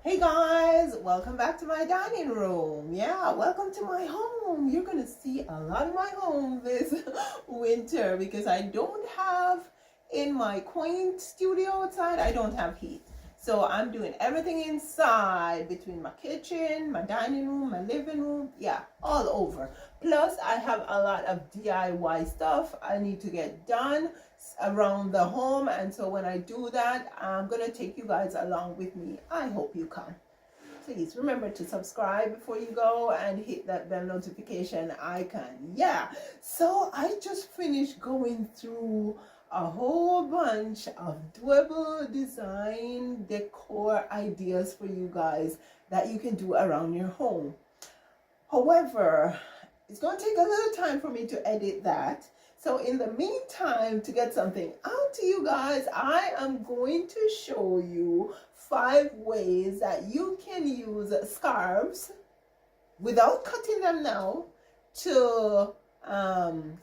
Hey guys, welcome back to my dining room. Yeah, welcome to my home. You're gonna see a lot of my home this winter because I don't have, in my quaint studio outside, I don't have heat. So I'm doing everything inside between my kitchen, my dining room, my living room, yeah, all over. Plus I have a lot of DIY stuff I need to get done around the home, and so when I do that, I'm gonna take you guys along with me. I hope you come. Please remember to subscribe before you go and hit that bell notification icon. Yeah, so I just finished going through a whole bunch of doable design decor ideas for you guys that you can do around your home. However, it's going to take a little time for me to edit that. So in the meantime, to get something out to you guys, I am going to show you 5 ways that you can use scarves without cutting them now to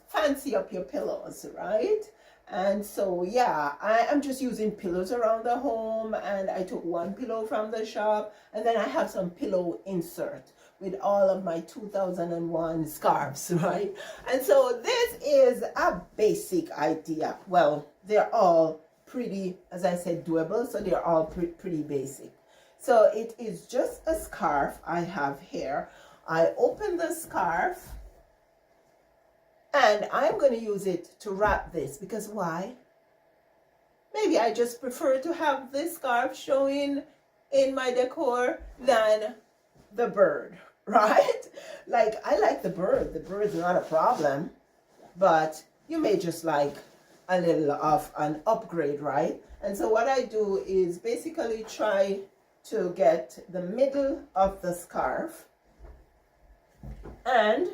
fancy up your pillows, right? And so yeah, I am just using pillows around the home, and I took one pillow from the shop, and then I have some pillow insert with all of my 2001 scarves, right? And so this is a basic idea. Well, they're all pretty, as I said, doable, so they're all pretty basic. So it is just a scarf I have here. I open the scarf, and I'm going to use it to wrap this because why? Maybe I just prefer to have this scarf showing in my decor than the bird, right? Like, I like the bird. The bird's not a problem, but you may just like a little of an upgrade, right? And so what I do is basically try to get the middle of the scarf and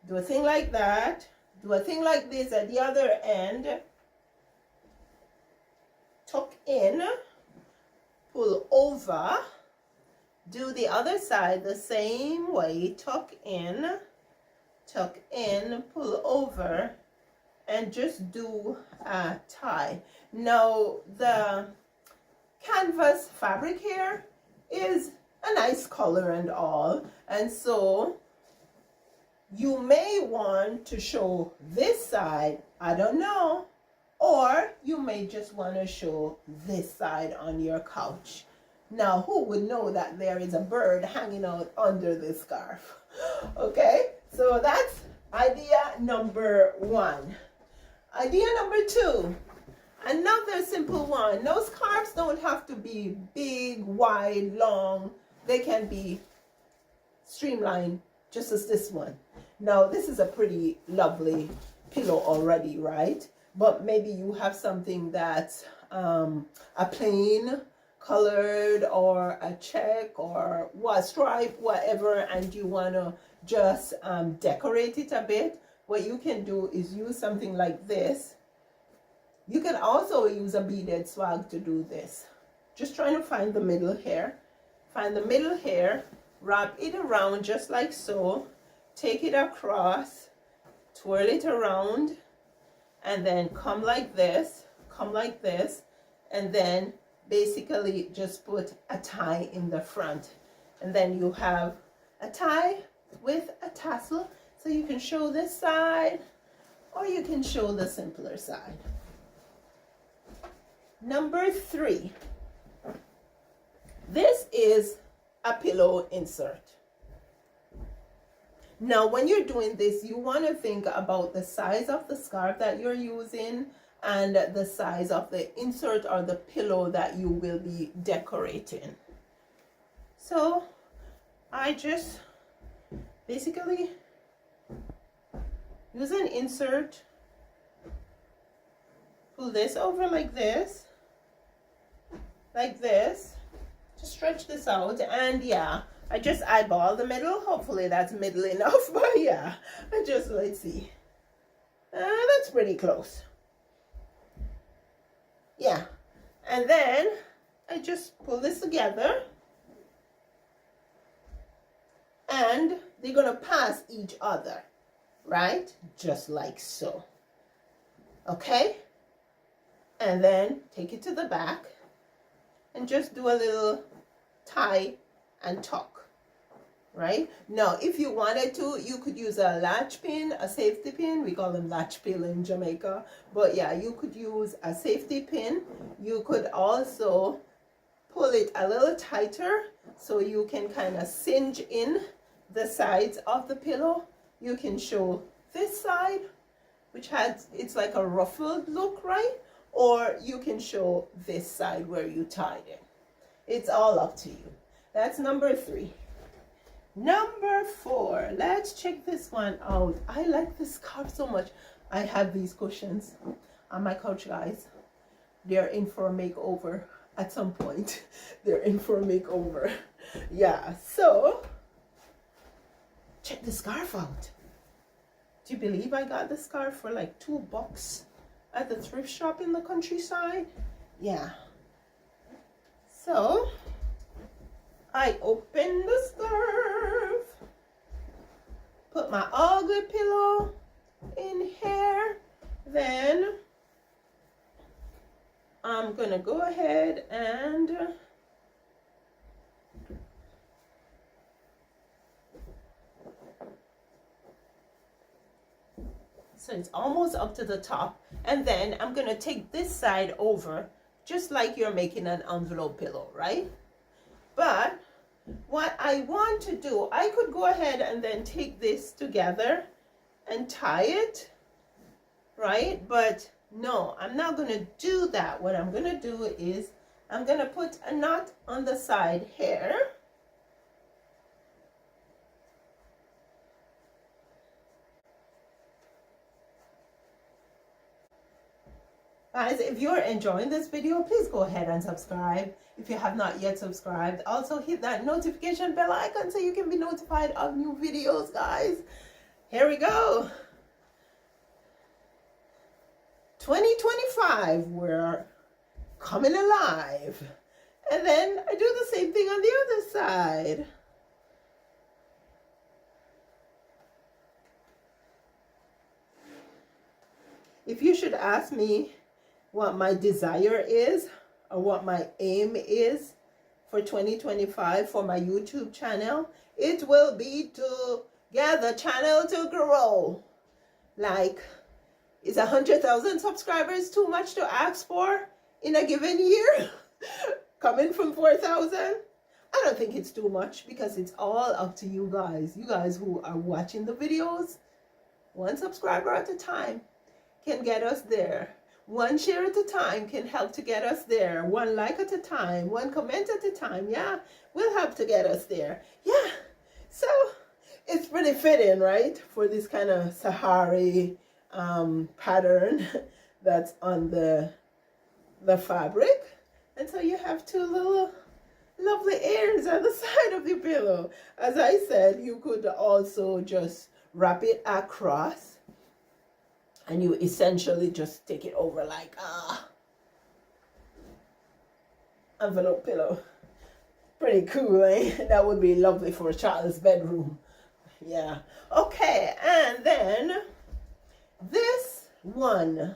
do a thing like that, do a thing like this at the other end, tuck in, pull over, do the other side the same way, tuck in, pull over, and just do a tie. Now the canvas fabric here is a nice color and all, and so you may want to show this side, I don't know, or you may just want to show this side on your couch. Now, who would know that there is a bird hanging out under this scarf? Okay, so that's idea number 1. Idea number 2, another simple one. No, scarves don't have to be big, wide, long. They can be streamlined, just as this one. Now, this is a pretty lovely pillow already, right? But maybe you have something that's a plain colored or a check or what stripe, whatever, and you want to just decorate it a bit. What you can do is use something like this. You can also use a beaded swag to do this. Just trying to find the middle here. Find the middle here, wrap it around just like so. Take it across, twirl it around, and then come like this, and then basically just put a tie in the front. And then you have a tie with a tassel, so you can show this side, or you can show the simpler side. Number 3, this is a pillow insert. Now, when you're doing this, you want to think about the size of the scarf that you're using and the size of the insert or the pillow that you will be decorating. So I just basically use an insert, pull this over like this, just stretch this out, and yeah, I just eyeball the middle. Hopefully that's middle enough, but yeah, let's see. That's pretty close. Yeah, and then I just pull this together, and they're gonna pass each other, right? Just like so. Okay? And then take it to the back and just do a little tie, and tuck. Right? Now, if you wanted to, you could use a latch pin, a safety pin. We call them latch pin in Jamaica. But yeah, you could use a safety pin. You could also pull it a little tighter so you can kind of cinch in the sides of the pillow. You can show this side, which has, it's like a ruffled look, right? Or you can show this side where you tied it. It's all up to you. That's number 3. Number 4, let's check this one out. I like this scarf so much. I have these cushions on my couch, guys. They're in for a makeover at some point. They're in for a makeover. Yeah, so check the scarf out. Do you believe I got the scarf for like $2 at the thrift shop in the countryside? Yeah. So I opened the scarf, put my ugly pillow in here, then I'm gonna go ahead and so it's almost up to the top, and then I'm gonna take this side over just like you're making an envelope pillow, right? But what I want to do, I could go ahead and then take this together and tie it, right? But no, I'm not going to do that. What I'm going to do is I'm going to put a knot on the side here. Guys, if you're enjoying this video, please go ahead and subscribe if you have not yet subscribed. Also hit that notification bell icon so you can be notified of new videos, guys. Here we go. 2025, we're coming alive. And then I do the same thing on the other side. If you should ask me what my desire is or what my aim is for 2025 for my YouTube channel, it will be to get the channel to grow. Like, is 100,000 subscribers too much to ask for in a given year? Coming from 4,000? I don't think it's too much, because it's all up to you guys. You guys who are watching the videos, 1 subscriber at a time can get us there. 1 share at a time can help to get us there. 1 like at a time, 1 comment at a time, yeah, will help to get us there. Yeah, so it's pretty fitting, right, for this kind of Sahari pattern that's on the fabric. And so you have 2 little lovely ears on the side of your pillow. As I said, you could also just wrap it across, and you essentially just take it over like envelope pillow. Pretty cool, eh? That would be lovely for a child's bedroom. Yeah. Okay, and then this one,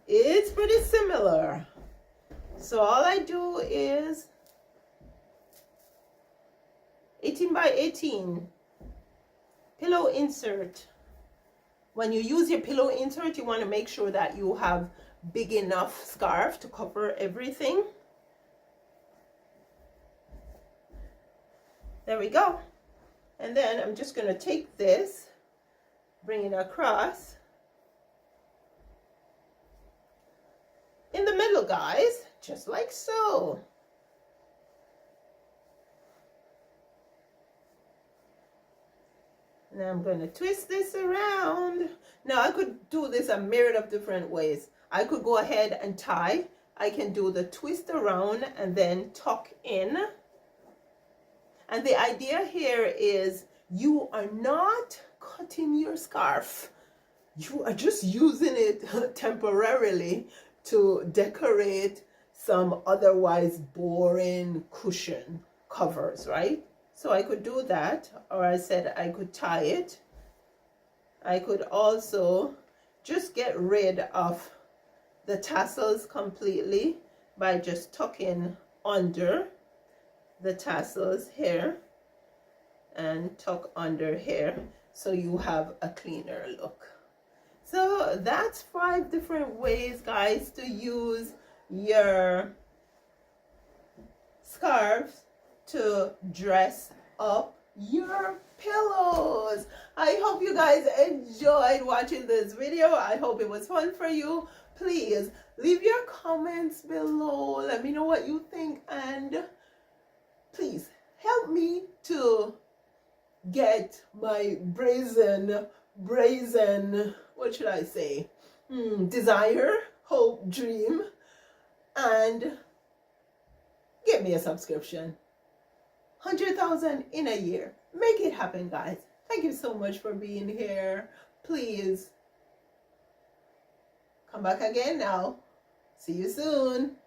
it's pretty similar. So all I do is 18 by 18 pillow insert. When you use your pillow insert, you want to make sure that you have big enough scarf to cover everything. There we go. And then I'm just going to take this, bring it across in the middle, guys, just like so. Now I'm going to twist this around. Now I could do this a myriad of different ways. I could go ahead and tie. I can do the twist around and then tuck in. And the idea here is you are not cutting your scarf. You are just using it temporarily to decorate some otherwise boring cushion covers, right? So I could do that, or I said I could tie it. I could also just get rid of the tassels completely by just tucking under the tassels here and tuck under here so you have a cleaner look. So that's 5 different ways, guys, to use your scarves to dress up your pillows. I hope you guys enjoyed watching this video. I hope it was fun for you. Please leave your comments below. Let me know what you think, and please help me to get my brazen, what should I say? Desire, hope, dream, and get me a subscription. 100,000 in a year. Make it happen, guys. Thank you so much for being here. Please come back again now. See you soon.